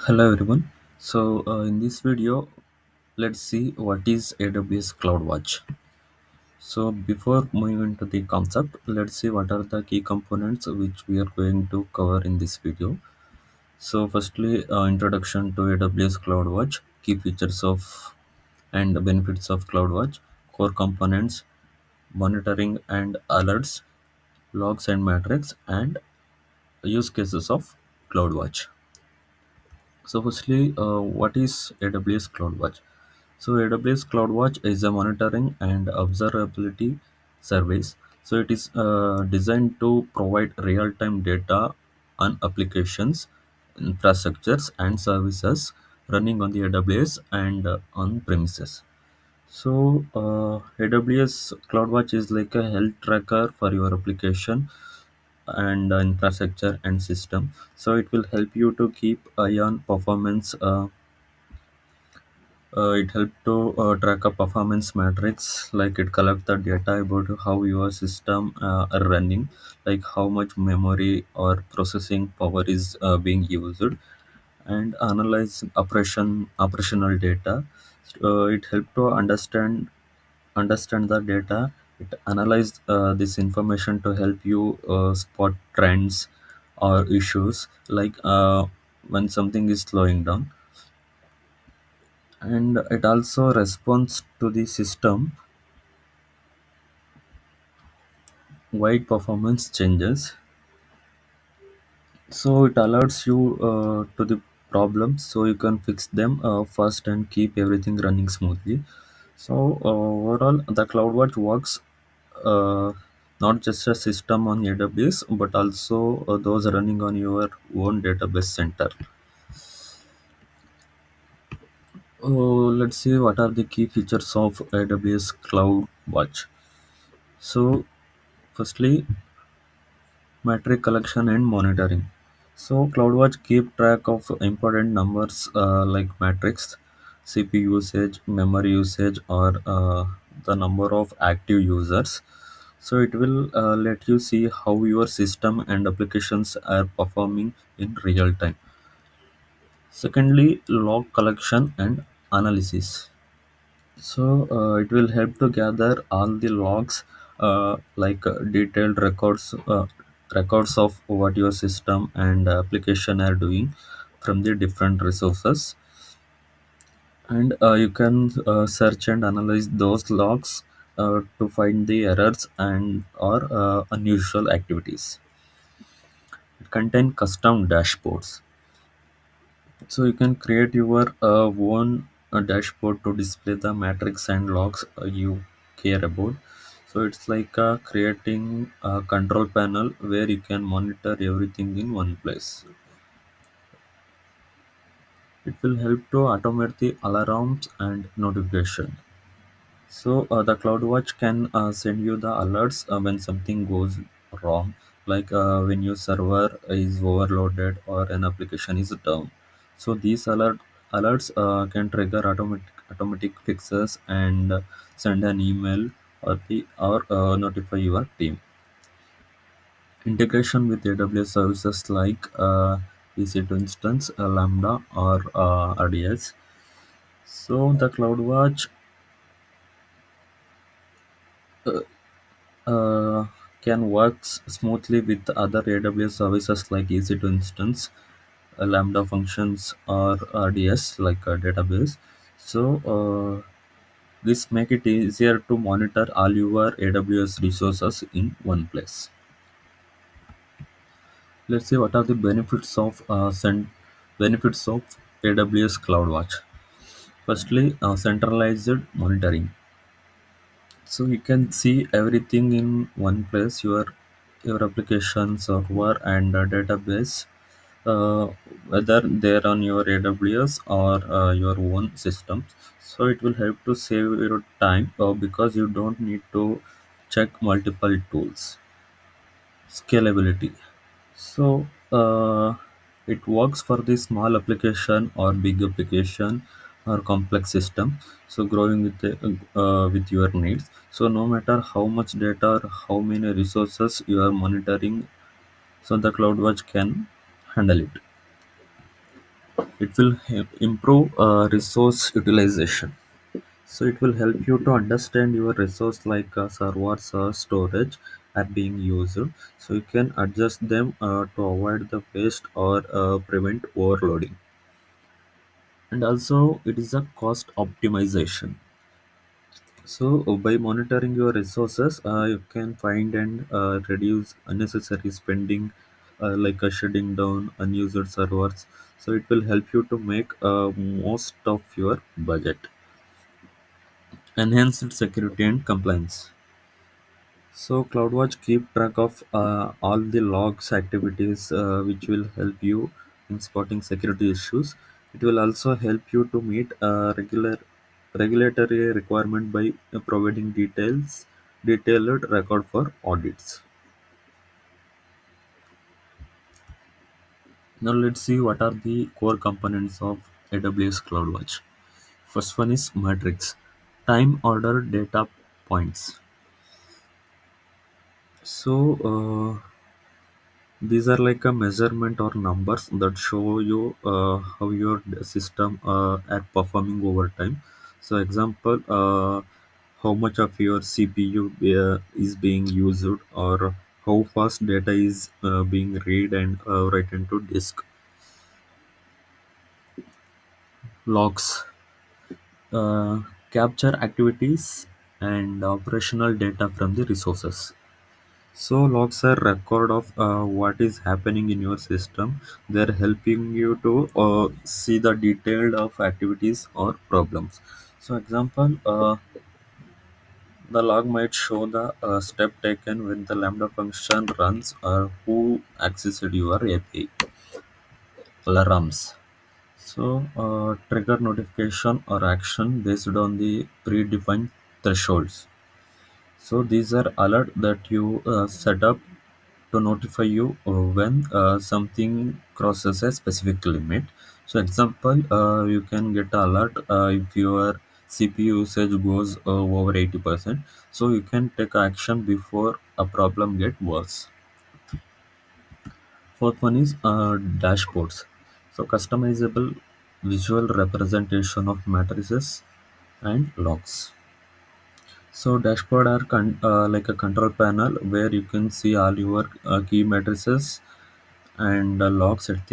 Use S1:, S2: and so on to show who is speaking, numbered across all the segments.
S1: Hello everyone. In this video, let's see what is AWS CloudWatch. So before moving into the concept, let's see what are the key components which we are going to cover in this video. So firstly, introduction to AWS CloudWatch, key features of and benefits of CloudWatch, core components, monitoring and alerts, logs and metrics, and use cases of CloudWatch. So firstly, what is AWS CloudWatch? So AWS CloudWatch is a monitoring and observability service. So it is designed to provide real-time data on applications, infrastructures, and services running on the AWS and on premises. So AWS CloudWatch is like a health tracker for your application and infrastructure and system. So it will help you to keep eye on performance. It helps to track a performance matrix, like it collect the data about how your system are running, like how much memory or processing power is being used, and analyze operational data. It help to understand the data. It analyze this information to help you spot trends or issues, like when something is slowing down, and it also responds to the system wide performance changes. So it alerts you to the problems so you can fix them first and keep everything running smoothly. So overall, the CloudWatch works uh, not just a system on AWS but also those running on your own database center. Let's see what are the key features of AWS CloudWatch. So firstly, metric collection and monitoring. So CloudWatch keep track of important numbers like metrics, CPU usage, memory usage, or the number of active users. So it will let you see how your system and applications are performing in real time. Secondly, log collection and analysis. So it will help to gather all the logs, like detailed records of what your system and application are doing from the different resources, and you can search and analyze those logs to find the errors and or unusual activities. It contain custom dashboards. So you can create your own dashboard to display the metrics and logs you care about. So it's like creating a control panel where you can monitor everything in one place. It will help to automate the alarms and notification. So the CloudWatch can send you the alerts when something goes wrong, like when your server is overloaded or an application is down. So these alerts can trigger automatic fixes and send an email or notify your team. Integration with AWS services like EC2 instance, Lambda, or RDS. So the CloudWatch uh, can work smoothly with other AWS services like EC2 instance, Lambda functions, or RDS like a database. So this make it easier to monitor all your AWS resources in one place. Let's see what are the benefits of AWS CloudWatch. Firstly, centralized monitoring. So you can see everything in one place, your application, server, and database, uh, whether they're on your AWS or your own system. So it will help to save your time because you don't need to check multiple tools. Scalability. So it works for the small application or big application or complex system. So growing with your needs. So no matter how much data or how many resources you are monitoring, so the CloudWatch can handle it. It will improve resource utilization. So it will help you to understand your resource like servers or storage are being used. So you can adjust them to avoid the waste or prevent overloading. And also it is a cost optimization. So by monitoring your resources, you can find and reduce unnecessary spending, like shutting down unused servers. So it will help you to make most of your budget. Enhanced security and compliance. So CloudWatch keep track of all the logs activities, which will help you in spotting security issues. It will also help you to meet regulatory requirement by providing detailed record for audits. Now let's see what are the core components of AWS CloudWatch. First one is matrix, time order data points. So these are like a measurement or numbers that show you how your system are performing over time. So example, how much of your CPU is being used, or how fast data is being read and written to disk. Logs capture activities and operational data from the resources. So logs are record of what is happening in your system. They're helping you to see the detailed of activities or problems. So example, the log might show the step taken when the Lambda function runs or who accessed your API. Alarms. So trigger notification or action based on the predefined thresholds. So these are alert that you set up to notify you when something crosses a specific limit. So example, you can get alert if your CPU usage goes over 80%. So you can take action before a problem get worse. Fourth one is dashboards. So customizable visual representation of matrices and logs. So dashboard are like a control panel where you can see all your key matrices and logs at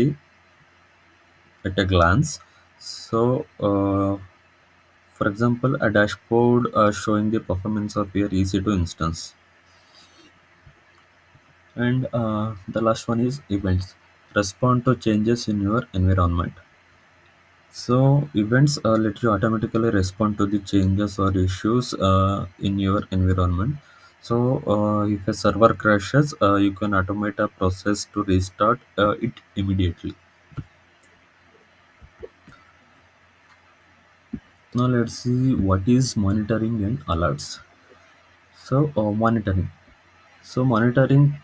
S1: a glance. So, for example, a dashboard showing the performance of your EC2 instance. And the last one is events. Respond to changes in your environment. So events let you automatically respond to the changes or issues in your environment. So if a server crashes, you can automate a process to restart it immediately. Now let's see what is monitoring and alerts. So monitoring. So monitoring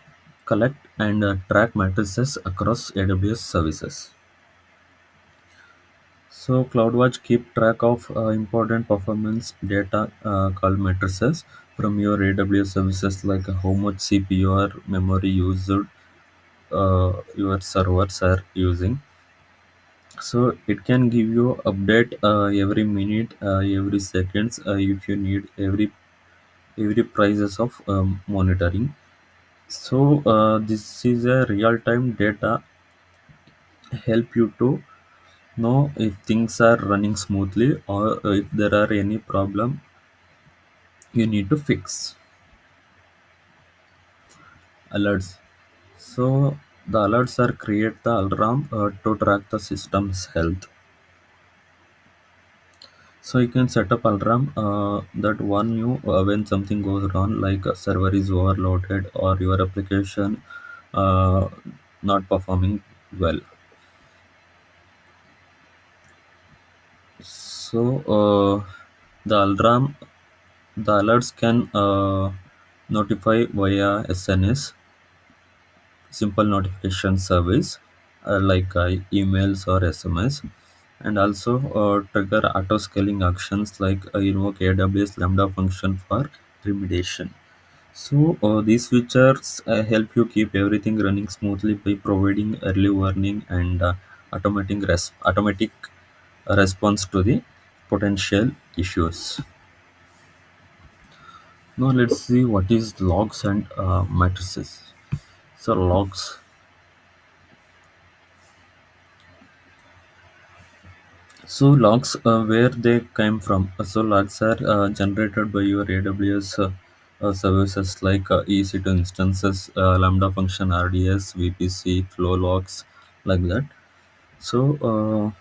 S1: collect and track matrices across AWS services. So CloudWatch keep track of important performance data called matrices from your AWS services, like how much CPU or memory used your servers are using. So it can give you update every minute, every seconds if you need every prices of monitoring. So this is a real time data help you to know if things are running smoothly or if there are any problem you need to fix. Alerts. So the alerts are create the alarm to track the system's health. So you can set up alarm that warn you when something goes wrong, like a server is overloaded or your application uh, not performing well. So the alarm the alerts can notify via SNS, simple notification service, like emails or SMS, and also trigger auto scaling actions like invoke AWS Lambda function for remediation. So these features help you keep everything running smoothly by providing early warning and automatic response to the potential issues. Now let's see what is logs and matrices. So logs. So logs, where they came from. So logs are generated by your AWS services like EC2 instances, Lambda function, RDS, VPC, flow logs, like that. So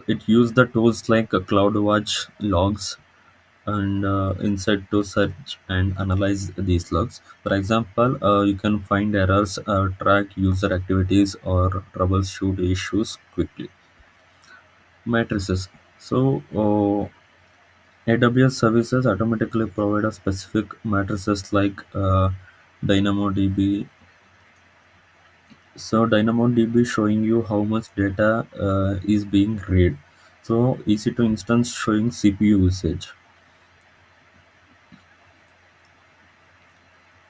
S1: it use the tools like CloudWatch logs and insight to search and analyze these logs. For example, you can find errors, track user activities, or troubleshoot issues quickly. Matrices. So AWS services automatically provide a specific matrices like DynamoDB. So DynamoDB showing you how much data is being read. So EC2 instance showing CPU usage.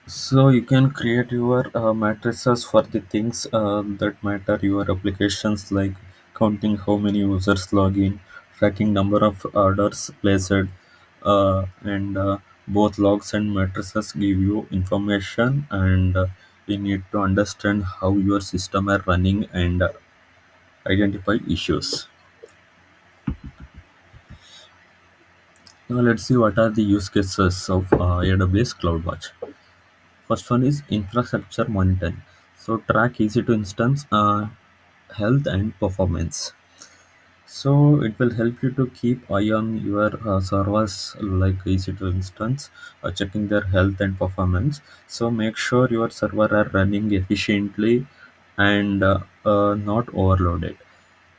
S1: So you can create your matrices for the things that matter your applications like counting how many users log in, tracking number of orders placed, and both logs and matrices give you information, and you need to understand how your system are running and identify issues. Now let's see what are the use cases of AWS CloudWatch. First one is infrastructure monitoring. So track EC2 instance health and performance. So it will help you to keep eye on your servers like EC2 instance, checking their health and performance. So make sure your server are running efficiently and not overloaded.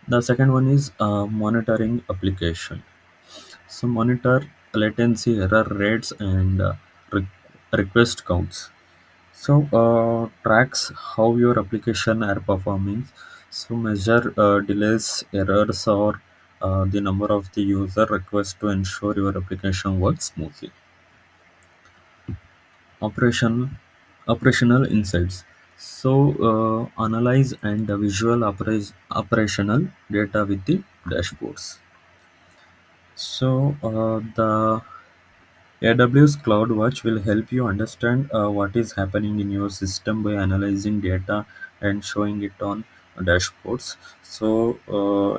S1: The second one is monitoring application. So monitor latency, error rates, and re- request counts. So tracks how your application are performing. So measure delays, errors, or the number of the user requests to ensure your application works smoothly. Operation Operational insights. So analyze and visual operational data with the dashboards. So the AWS CloudWatch will help you understand what is happening in your system by analyzing data and showing it on dashboards. So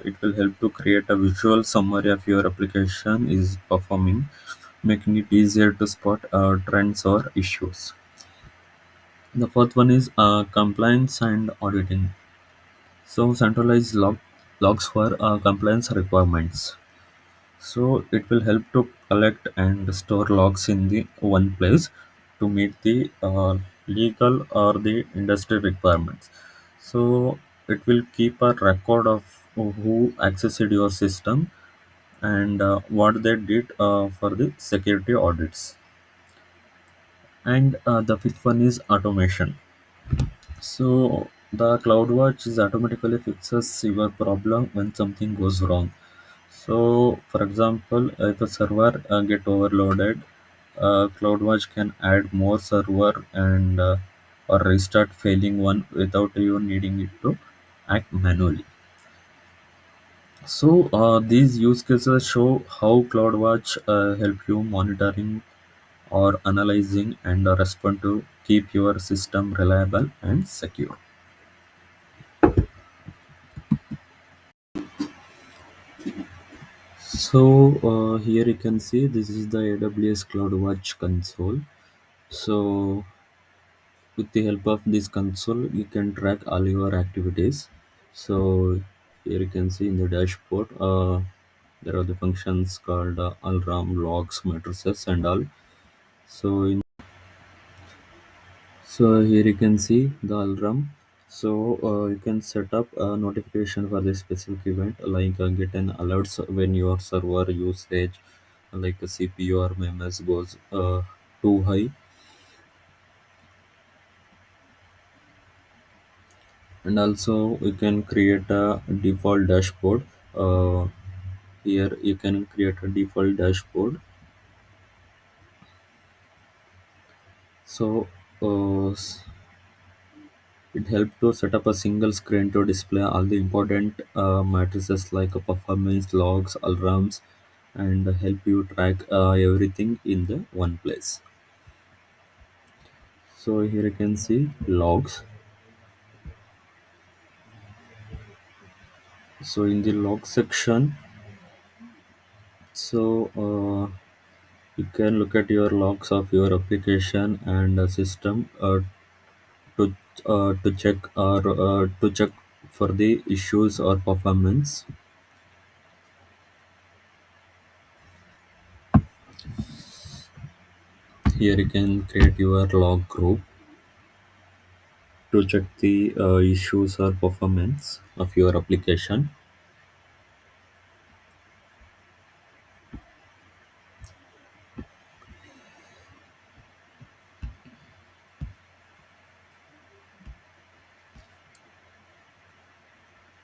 S1: it will help to create a visual summary of your application is performing, making it easier to spot trends or issues. The fourth one is compliance and auditing. So centralize logs for compliance requirements. So it will help to collect and store logs in the one place to meet the legal or the industry requirements. So it will keep a record of who accessed your system and what they did for the security audits. And the fifth one is automation. So the CloudWatch is automatically fixes your problem when something goes wrong. So, for example, if a server get overloaded, CloudWatch can add more server and or restart failing one without you needing it to act manually. So these use cases show how CloudWatch help you monitoring or analyzing and respond to keep your system reliable and secure. So here you can see this is the AWS CloudWatch console. So with the help of this console, you can track all your activities. So here you can see in the dashboard, there are the functions called alarm, logs, matrices, and all. So here you can see the alarm. So you can set up a notification for this specific event, like get an alerts when your server usage, like a CPU or MS goes too high, and also you can create a default dashboard. Uh, Here you can create a default dashboard. So It helps to set up a single screen to display all the important matrices like performance, logs, alarms, and help you track everything in the one place. So here you can see logs. So in the log section, so you can look at your logs of your application and system to to check for the issues or performance. Here you can create your log group to check the issues or performance of your application.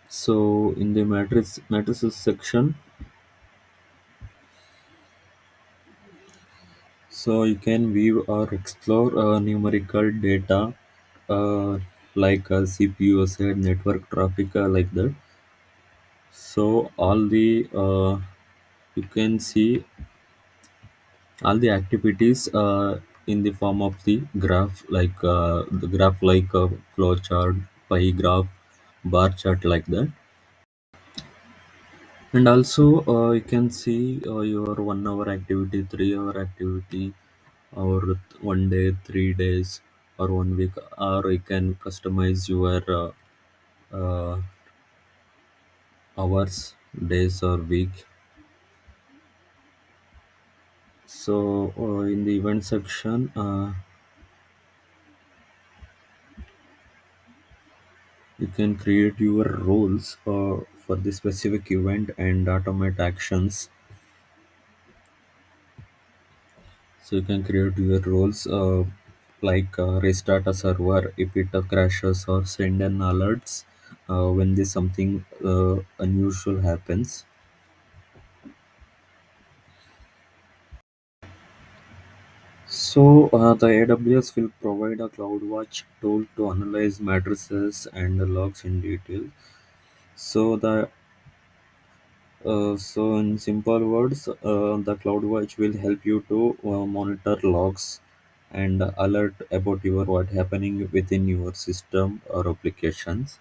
S1: So in the matrices section, so you can view or explore numerical data like CPU said, network traffic like that. So all the you can see all the activities in the form of the graph, like the graph like a flow chart, pie graph, bar chart like that. And also you can see your 1 hour activity, 3 hour activity, or 1 day, 3 days, or 1 week, or you can customize your hours, days, or week. So in the event section, you can create your roles for the specific event and automate actions. So you can create your roles like restart a server if it crashes, or send an alerts when there's something unusual happens. So the AWS will provide a CloudWatch tool to analyze matrices and the logs in detail. So in simple words, the CloudWatch will help you to monitor logs and alert about your what happening within your system or applications.